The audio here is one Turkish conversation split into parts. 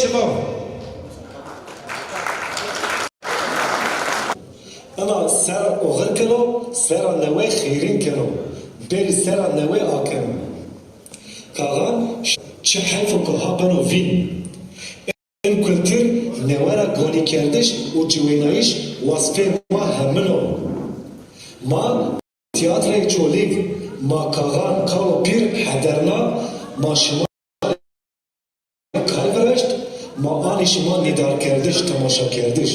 شباب. أنا سر أغر كلو سر النوى خيرين كلو بير سر النوى آكم كاغان شحن فكها بنو فين إن كلتر نوارا غوني كردش و جوينايش وصفه ما همنو ما تياتر چوليك ما كاغان كاو بير حدرنا ما شما كالورشت ما آني شما ندار كردش تماشا كردش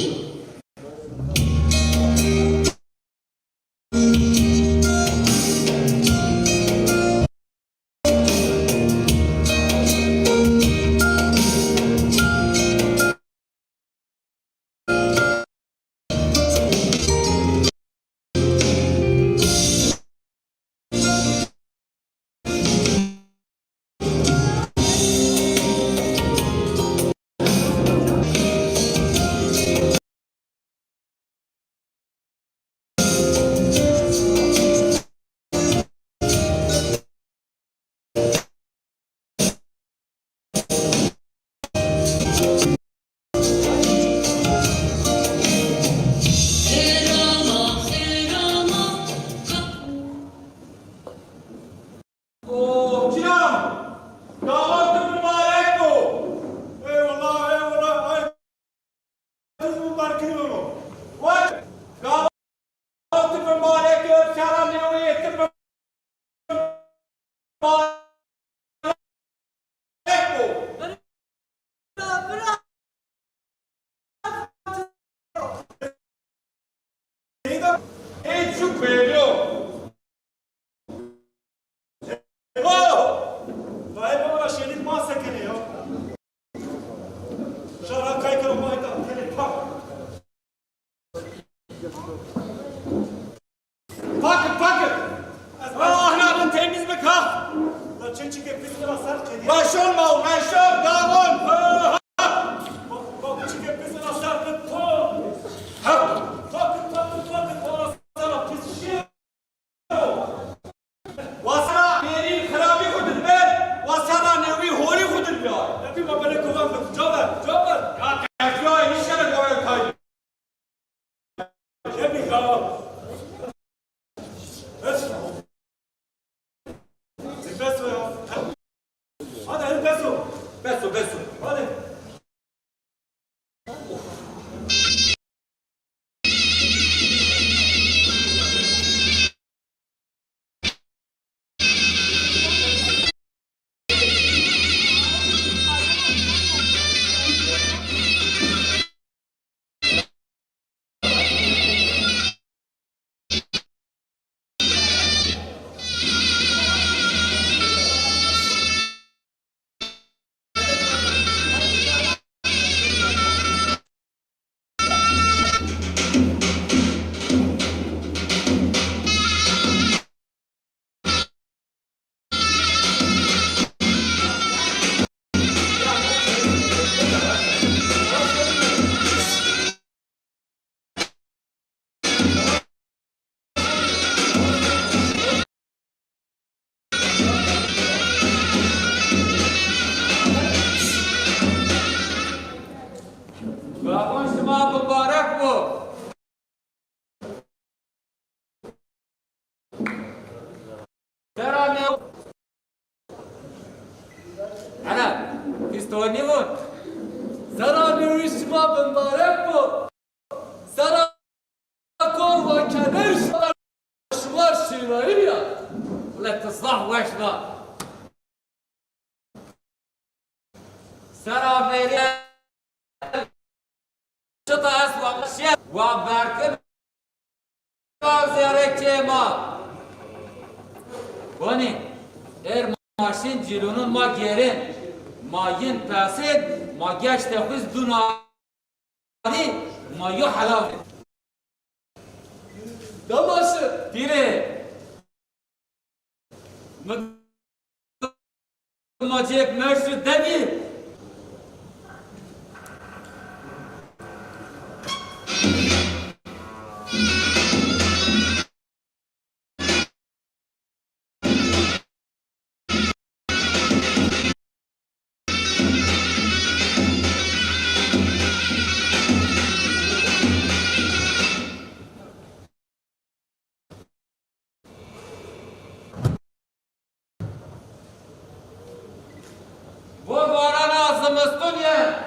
دستونيا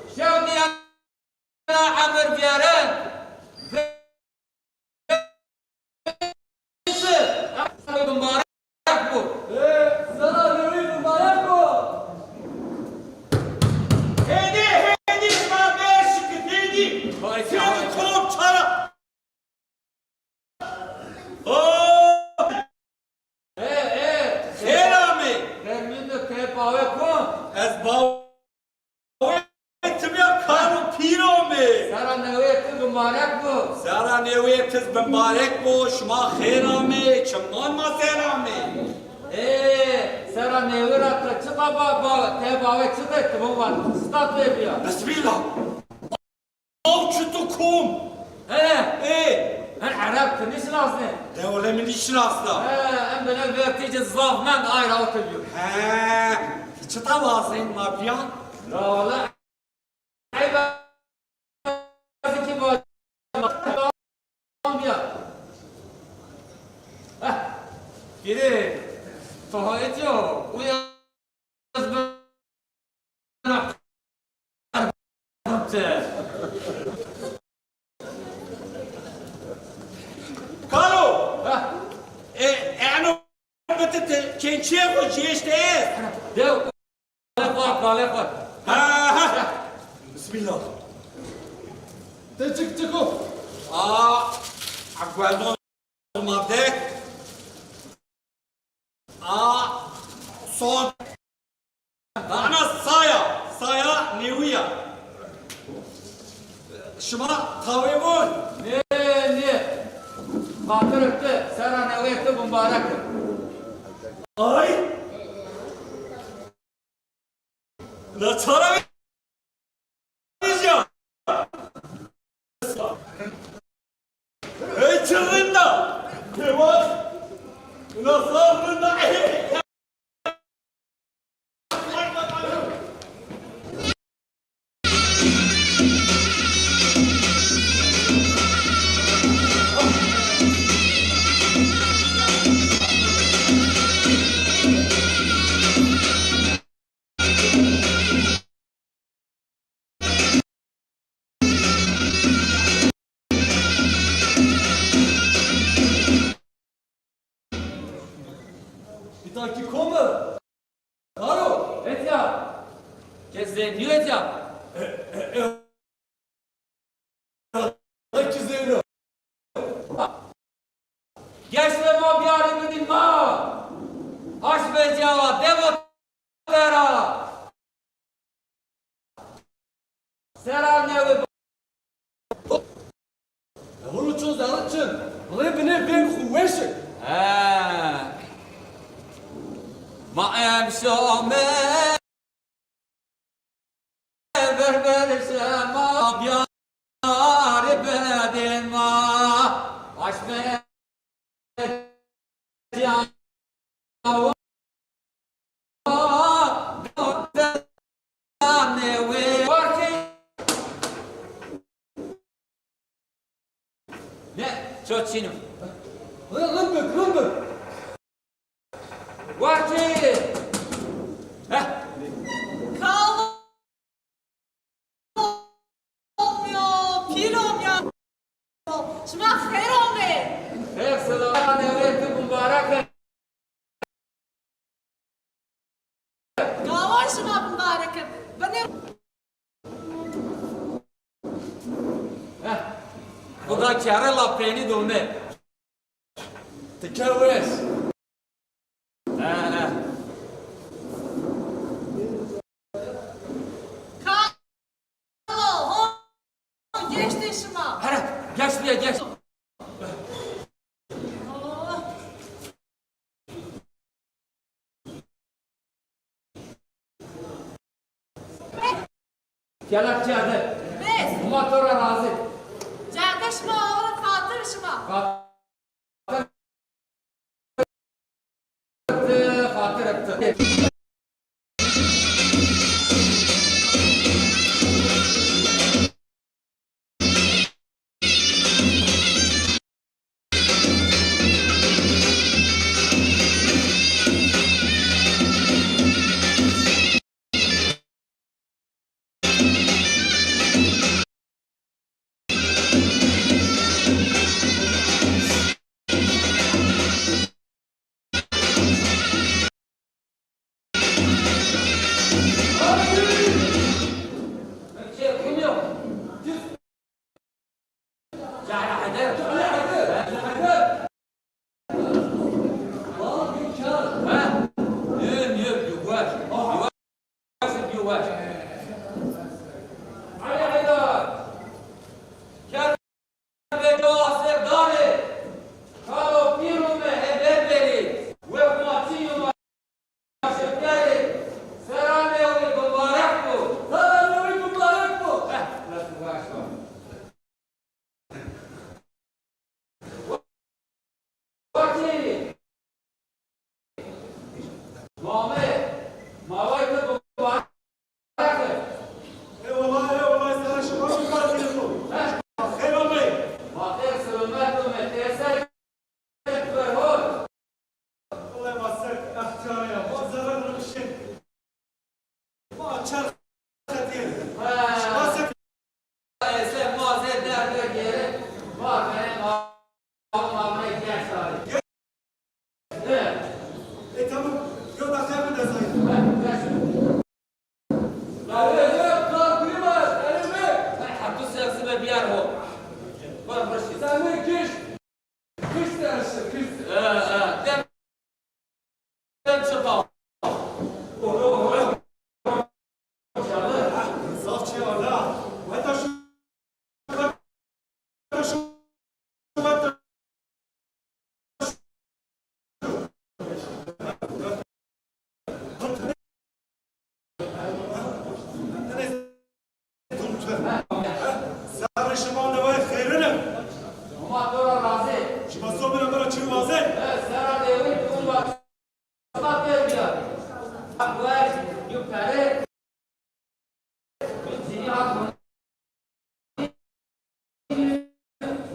شودي أنا عمر بيارن مبارك بو سلام نوي مبارك بو هدي ما بيشك هدي فين كلوب ترى خير عمي منو كيف باوكم از باويتم يا كانو بيرومي سارا نويت مبارك بو سارا نويتز بمبارك بو شما خير عمي چمان ما خير عمي سارا نويرا تشتا بابا تباوي تشتا تمام ستات بيا بسم الله اوچتوكم ايه العرب تنش ناسني دولة من ايش راسنا ام بنا تيجي الظاف من ايرا اوتبيو ها چتا واسين ما بيان لا والله عيب كي بو بيا كده فهايتيو ويا كارو انا بتت كين شيخو جيش تاس ديو لفات ها بسم الله تشك تشكو aguardando uma deck son أنا saya نيويا شما تاويمون ne خاطرك سارا نويت مبارك أي لا ترى يا اي تشرنا كمان نصرنا Bir dahaki kommer. Karo. اتيا كزين يو اتيا Daki Zeyno. Geçle ma biyari midin ma Aş becava devo vera Sera nevi Bunu çoğuz alıçın. Lebine ben kuvveşik. Ma emşame Berberişe ma biyari bedin ma Aş becava nevi Varki Ne? Çoçinum Lümbük. Varki Heh kalmıyor, pir olmuyor. Şuna hayır olmuyor. Her sıra devleti mübarek Gava şuna mübarek. Bana Bu da kârı lapeni dolme Tekevves. kalo, geçti şuna. Hadi geç buraya geç Kelepçe hadi Bez, Motora razı cadde şuna, oğlum katır şuna. Fatır etti Allah'ına ihtiyaç sahibi. Evet. Tamam. Yok da sen de sayın. حطوا السلسلة بيارهم وين برشي دم شطاف Safçı Allah. Hatta şu Sabrışman da var hayrını. وما دور الرازي Şu basomuna bana çırmazın. سرى ديوي تقول ما تبيا أقوال يبتلي بالزياد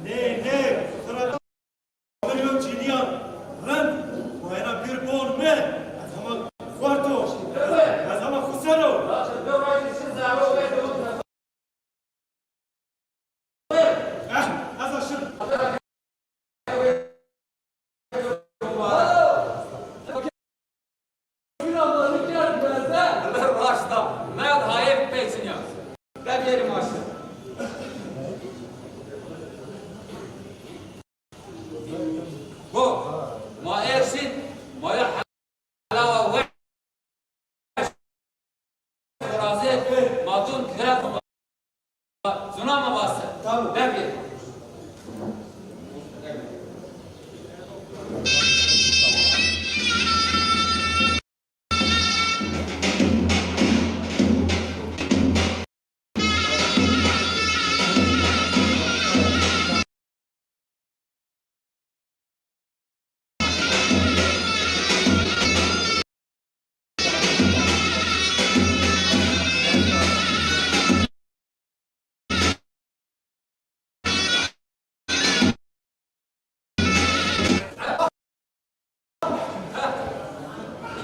Ne? Fırat Ameriyon Çinyan. Ren. Bu yana bir bon me. Azama kuarto. Azama kusano. Azaşın. الراشدة ما يضحى بيتنا لا بيري ماشي بو ما ارشد ما يحلاوة وحش رازي ما دون كرات زنا ما باسه لا بيري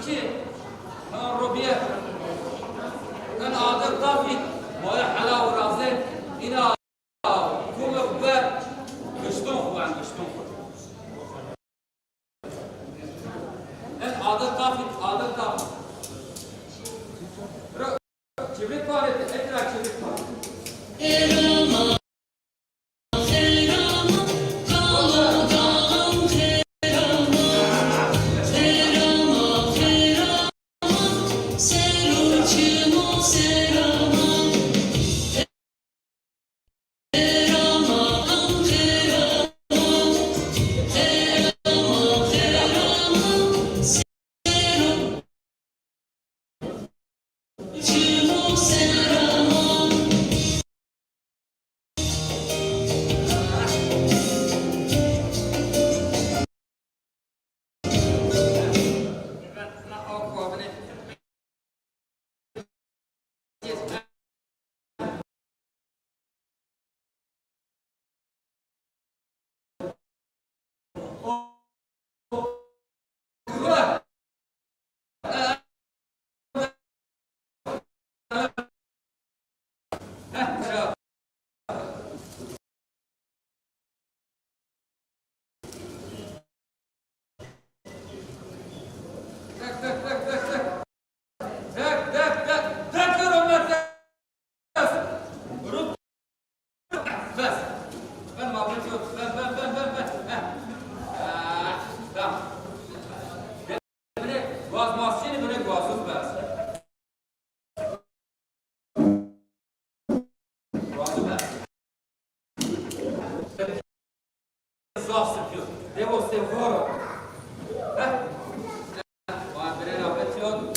İki, ben Robiye, ben Adil Tafi, Moya Hala Urazi, İna Kumuk ve Gıştun Kuvan Gıştun. Ben Adil Tafi, Adil Tafi. Çivrit faaliyeti, etrak çivrit faaliyeti. Devo ser fora. Vai abrir a petição.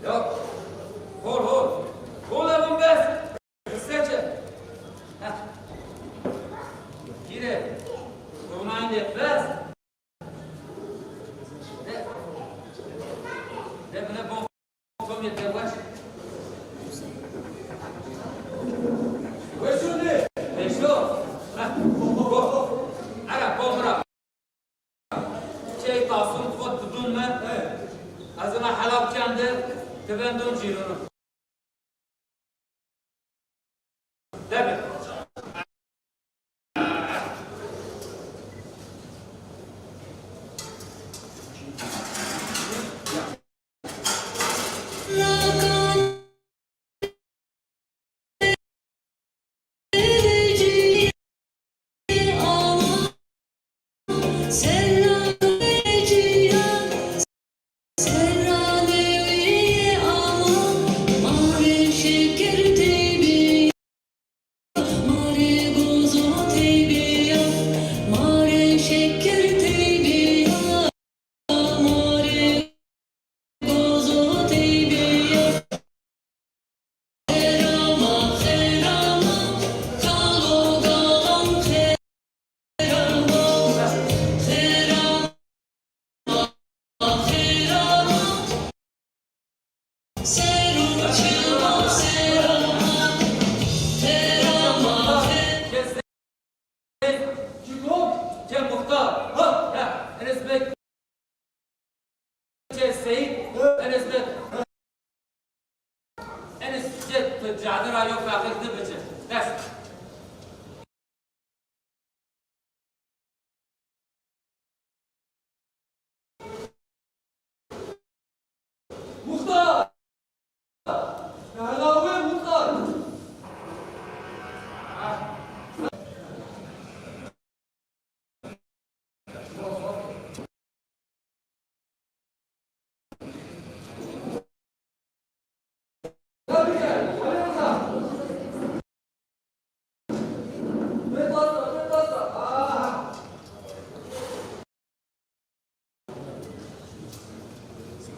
Yok. Hol. Hol evin bes. Seçe. Gire. Kurmayın etmez. Ne bile bon. Kom yeter baş. Veşuni. Beşo. Ara komra. Şey tasın tut tudun mu? Azına halap kendi tebendon jirunu. Tabii.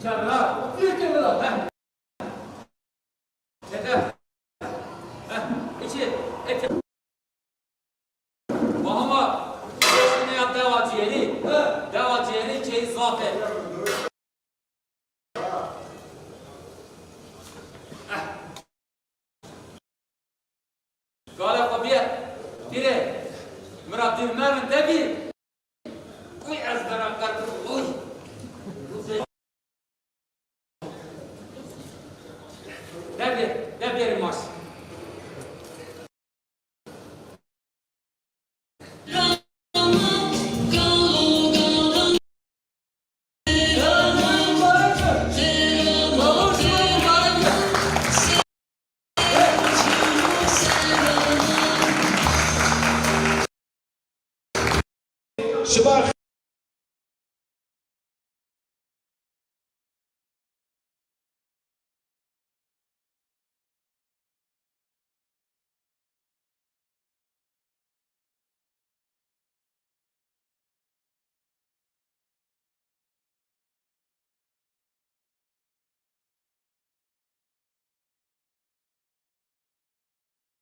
Çabra. Bir kere daha. Yeter. İçi. Eti. Bahama. Şimdi yap devaciyeli. Devaciyeli çeyiz zaten. قال طبيعة ترى مراد المال من دبي وي أصدر أقدر وي دبي الماس شباب